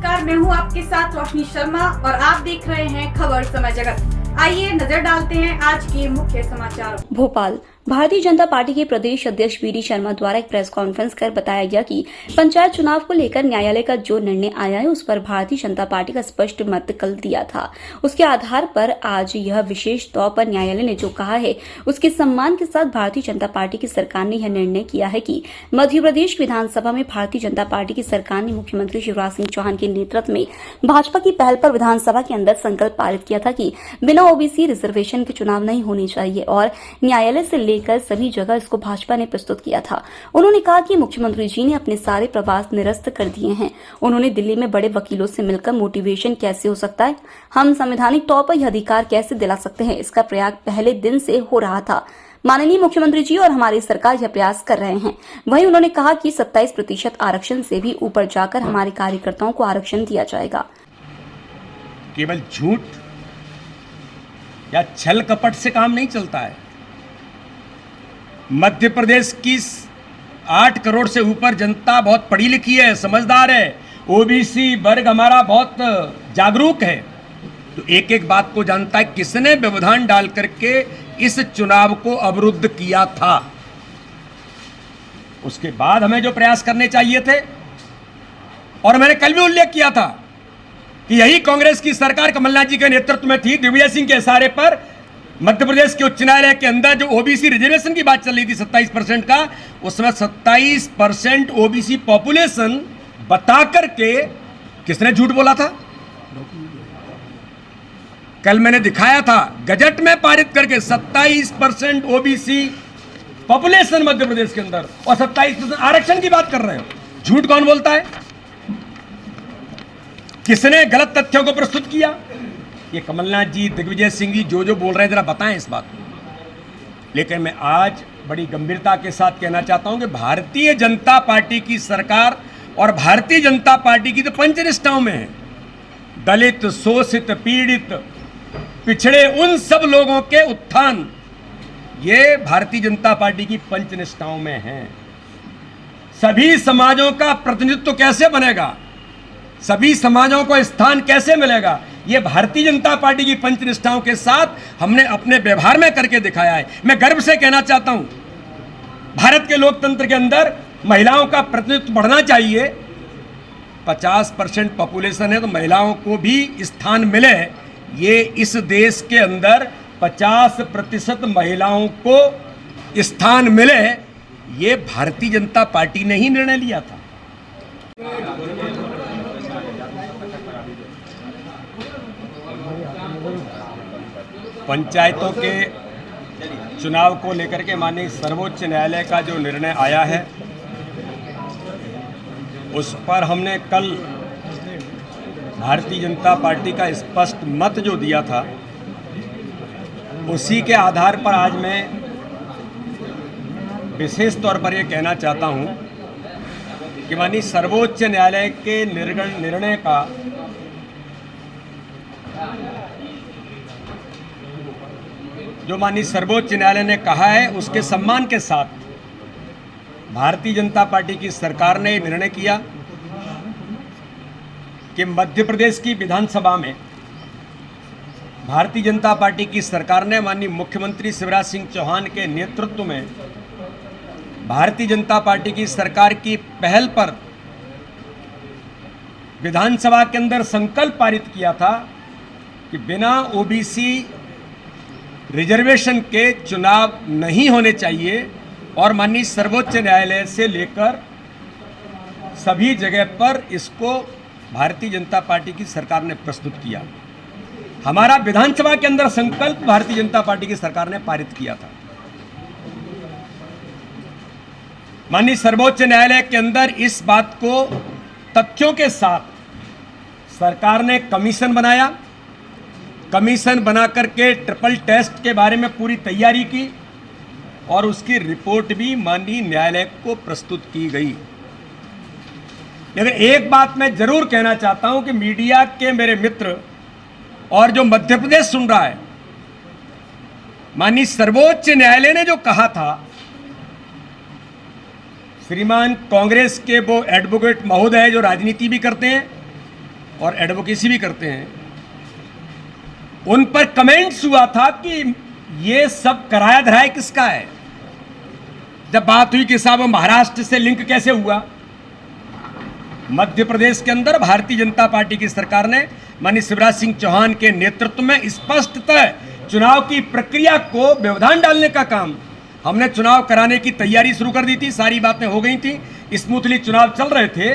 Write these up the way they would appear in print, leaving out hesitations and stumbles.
नमस्कार, मैं हूं आपके साथ रोशनी शर्मा और आप देख रहे हैं खबर समय जगत। आइए नजर डालते हैं आज के मुख्य समाचारों। भोपाल भारतीय जनता पार्टी के प्रदेश अध्यक्ष वीडी शर्मा द्वारा एक प्रेस कॉन्फ्रेंस कर बताया गया कि पंचायत चुनाव को लेकर न्यायालय का जो निर्णय आया है उस पर भारतीय जनता पार्टी का स्पष्ट मत कल दिया था। उसके आधार पर आज यह विशेष तौर पर न्यायालय ने जो कहा है उसके सम्मान के साथ भारतीय जनता पार्टी की सरकार ने यह निर्णय किया है कि मध्य प्रदेश विधानसभा में भारतीय जनता पार्टी की सरकार ने मुख्यमंत्री शिवराज सिंह चौहान के नेतृत्व में भाजपा की पहल पर विधानसभा के अंदर संकल्प पारित किया था कि बिना ओबीसी रिजर्वेशन के चुनाव नहीं होने चाहिए और न्यायालय से लेकर सभी जगह इसको भाजपा ने प्रस्तुत किया था। उन्होंने कहा कि मुख्यमंत्री जी ने अपने सारे प्रवास निरस्त कर दिए हैं। उन्होंने दिल्ली में बड़े वकीलों से मिलकर मोटिवेशन कैसे हो सकता है, हम संवैधानिक तौर पर यह अधिकार कैसे दिला सकते हैं, इसका प्रयास पहले दिन से हो रहा था। माननीय मुख्यमंत्री जी और हमारी सरकार यह प्रयास कर रहे हैं। वहीं उन्होंने कहा कि 27% आरक्षण से भी ऊपर जाकर हमारे कार्यकर्ताओं को आरक्षण दिया जाएगा। केवल झूठ या छल कपट से काम नहीं चलता है। मध्य प्रदेश की 8 करोड़ से ऊपर जनता बहुत पढ़ी लिखी है, समझदार है। ओबीसी वर्ग हमारा बहुत जागरूक है, तो एक एक बात को जानता है किसने व्यवधान डाल करके इस चुनाव को अवरुद्ध किया था। उसके बाद हमें जो प्रयास करने चाहिए थे, और मैंने कल भी उल्लेख किया था कि यही कांग्रेस की सरकार कमलनाथ जी के नेतृत्व में थी। दिग्विजय सिंह के इशारे पर मध्य प्रदेश के उच्च न्यायालय के अंदर जो ओबीसी रिजर्वेशन की बात चल रही थी 27% का, उसमें 27% ओबीसी पॉपुलेशन बता करके किसने झूठ बोला था? कल मैंने दिखाया था गजट में पारित करके 27% ओबीसी पॉपुलेशन मध्य प्रदेश के अंदर और 27% आरक्षण की बात कर रहे हो। झूठ कौन बोलता है? किसने गलत तथ्यों को प्रस्तुत किया? ये कमलनाथ जी, दिग्विजय सिंह जी जो बोल रहे हैं, जरा बताएं इस बात को। लेकिन मैं आज बड़ी गंभीरता के साथ कहना चाहता हूं कि भारतीय जनता पार्टी की सरकार और भारतीय जनता पार्टी की तो पंचनिष्ठाओं में है। दलित, शोषित, पीड़ित, पिछड़े उन सब लोगों के उत्थान, ये भारतीय जनता पार्टी की पंचनिष्ठाओं में है। सभी समाजों का प्रतिनिधित्व कैसे बनेगा, सभी समाजों को स्थान कैसे मिलेगा, ये भारतीय जनता पार्टी की पंचनिष्ठाओं के साथ हमने अपने व्यवहार में करके दिखाया है। मैं गर्व से कहना चाहता हूं, भारत के लोकतंत्र के अंदर महिलाओं का प्रतिनिधित्व बढ़ना चाहिए। 50% पॉपुलेशन है तो महिलाओं को भी स्थान मिले, ये इस देश के अंदर 50% महिलाओं को स्थान मिले, ये भारतीय जनता पार्टी ने ही निर्णय लिया था। पंचायतों के चुनाव को लेकर के माननीय सर्वोच्च न्यायालय का जो निर्णय आया है, उस पर हमने कल भारतीय जनता पार्टी का स्पष्ट मत जो दिया था, उसी के आधार पर आज मैं विशेष तौर पर यह कहना चाहता हूं कि माननीय सर्वोच्च न्यायालय के निर्णय का जो माननीय सर्वोच्च न्यायालय ने कहा है, उसके सम्मान के साथ भारतीय जनता पार्टी की सरकार ने निर्णय किया कि मध्य प्रदेश की विधानसभा में भारतीय जनता पार्टी की सरकार ने माननीय मुख्यमंत्री शिवराज सिंह चौहान के नेतृत्व में भारतीय जनता पार्टी की सरकार की पहल पर विधानसभा के अंदर संकल्प पारित किया था कि बिना ओबीसी रिजर्वेशन के चुनाव नहीं होने चाहिए, और माननीय सर्वोच्च न्यायालय से लेकर सभी जगह पर इसको भारतीय जनता पार्टी की सरकार ने प्रस्तुत किया। हमारा विधानसभा के अंदर संकल्प भारतीय जनता पार्टी की सरकार ने पारित किया था। माननीय सर्वोच्च न्यायालय के अंदर इस बात को तथ्यों के साथ सरकार ने कमीशन बनाया। कमीशन बना करके ट्रिपल टेस्ट के बारे में पूरी तैयारी की और उसकी रिपोर्ट भी माननीय न्यायालय को प्रस्तुत की गई। लेकिन एक बात मैं जरूर कहना चाहता हूं कि मीडिया के मेरे मित्र और जो मध्य प्रदेश सुन रहा है, माननीय सर्वोच्च न्यायालय ने जो कहा था, श्रीमान कांग्रेस के वो एडवोकेट महोदय जो राजनीति भी करते हैं और एडवोकेसी भी करते हैं, उन पर कमेंट्स हुआ था कि ये सब कराया धराया किसका है। जब बात हुई कि साहब महाराष्ट्र से लिंक कैसे हुआ, मध्य प्रदेश के अंदर भारतीय जनता पार्टी की सरकार ने माननीय शिवराज सिंह चौहान के नेतृत्व में स्पष्टतः चुनाव की प्रक्रिया को व्यवधान डालने का काम, हमने चुनाव कराने की तैयारी शुरू कर दी थी, सारी बातें हो गई थी, स्मूथली चुनाव चल रहे थे,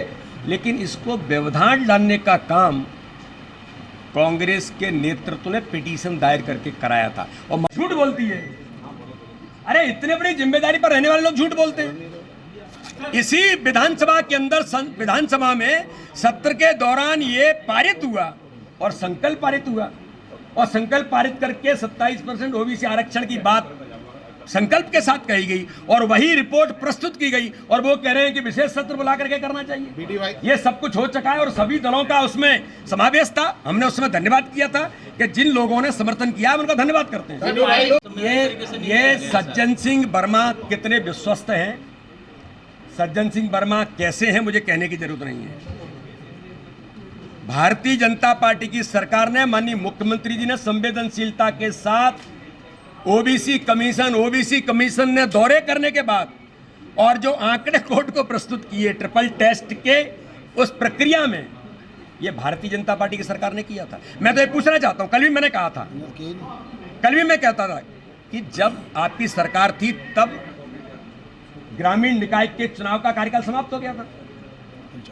लेकिन इसको व्यवधान डालने का काम कांग्रेस के नेतृत्व ने पिटीशन दायर करके कराया था। और झूठ बोलती है, अरे इतने बड़ी जिम्मेदारी पर रहने वाले लोग झूठ बोलते हैं। इसी विधानसभा के अंदर विधानसभा में सत्र के दौरान ये पारित हुआ और संकल्प पारित हुआ, और संकल्प पारित करके 27% ओबीसी आरक्षण की बात संकल्प के साथ कही गई, और वही रिपोर्ट प्रस्तुत की गई, और वो कह रहे हैं कि विशेष सत्र बुला करके करना चाहिए। ये सब कुछ हो चुका है और सभी दलों का उसमें समावेश था। हमने उसमें धन्यवाद किया था कि जिन लोगों ने समर्थन किया उनका धन्यवाद करते हैं। ये सज्जन सिंह वर्मा कितने विश्वस्त हैं, सज्जन सिंह वर्मा कैसे हैं, मुझे कहने की जरूरत नहीं है। भारतीय जनता पार्टी की सरकार ने, माननीय मुख्यमंत्री जी ने संवेदनशीलता के साथ ओबीसी कमीशन ने दौरे करने के बाद और जो आंकड़े कोर्ट को प्रस्तुत किए ट्रिपल टेस्ट के उस प्रक्रिया में, ये भारतीय जनता पार्टी की सरकार ने किया था। मैं तो ये पूछना चाहता हूं, कल भी मैंने कहा था, कल भी मैं कहता था कि जब आपकी सरकार थी तब ग्रामीण निकाय के चुनाव का कार्यकाल समाप्त हो गया था,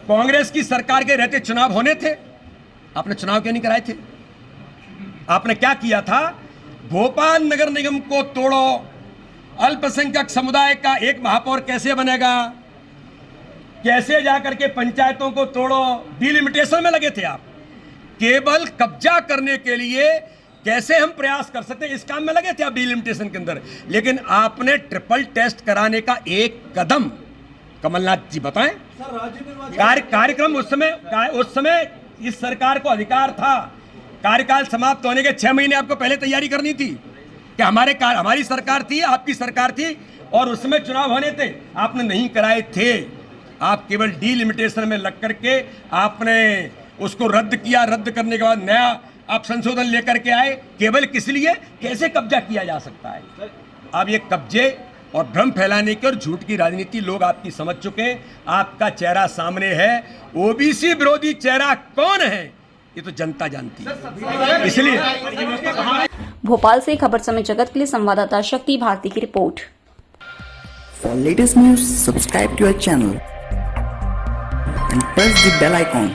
कांग्रेस की सरकार के रहते चुनाव होने थे, आपने चुनाव क्यों नहीं कराए थे? आपने क्या किया था? भोपाल नगर निगम को तोड़ो, अल्पसंख्यक समुदाय का एक महापौर कैसे बनेगा, कैसे जाकर के पंचायतों को तोड़ो, डिलिमिटेशन में लगे थे आप। केवल कब्जा करने के लिए कैसे हम प्रयास कर सकते हैं, इस काम में लगे थे आप डिलिमिटेशन के अंदर। लेकिन आपने ट्रिपल टेस्ट कराने का एक कदम, कमलनाथ जी बताएं, कार्यक्रम उस समय इस सरकार को अधिकार था, कार्यकाल समाप्त होने के 6 महीने आपको पहले तैयारी करनी थी कि हमारी सरकार थी, आपकी सरकार थी और उसमें चुनाव होने थे, आपने नहीं कराए थे। आप केवल डिलिमिटेशन में लग करके आपने उसको रद्द किया, रद्द करने के बाद नया आप संशोधन लेकर के आए, केवल किस लिए, कैसे कब्जा किया जा सकता है। अब ये कब्जे और भ्रम फैलाने की और झूठ की राजनीति लोग आपकी समझ चुके हैं, आपका चेहरा सामने है, ओबीसी विरोधी चेहरा कौन है ये तो जनता जानती है। इसलिए भोपाल से खबर समय जगत के लिए संवाददाता शक्ति भारती की report. For latest news, subscribe to our channel and press the bell icon.